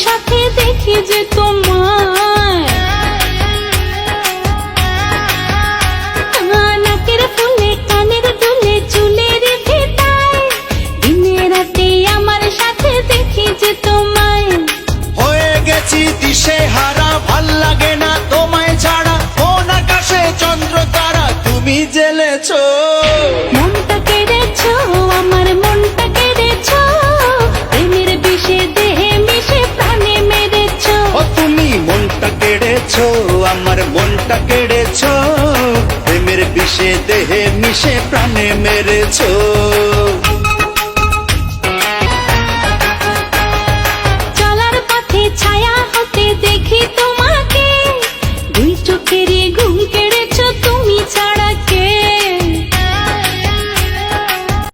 সাথে দেখি যে তোমায়, নাকের ফুলে কানের দুলে চুলের ভেতায়, দিনে রাতে আমার সাথে দেখি যে তোমায়। হয়ে গেছি দিশে হারা, ভাল লাগে না তোমায় ছাড়া, কোন আকাশে চন্দ্র তারা তুমি জ্বেলেছো। মনটা কেড়েছো, আমার মনটা কেড়েছো, প্রেমের বিষে দেহে মিশে প্রাণে মেরেছো। ও তুমি মনটা কেড়েছো, আমার মনটা কেড়েছো, প্রেমের বিষে দেহে মিশে প্রাণে মেরেছো।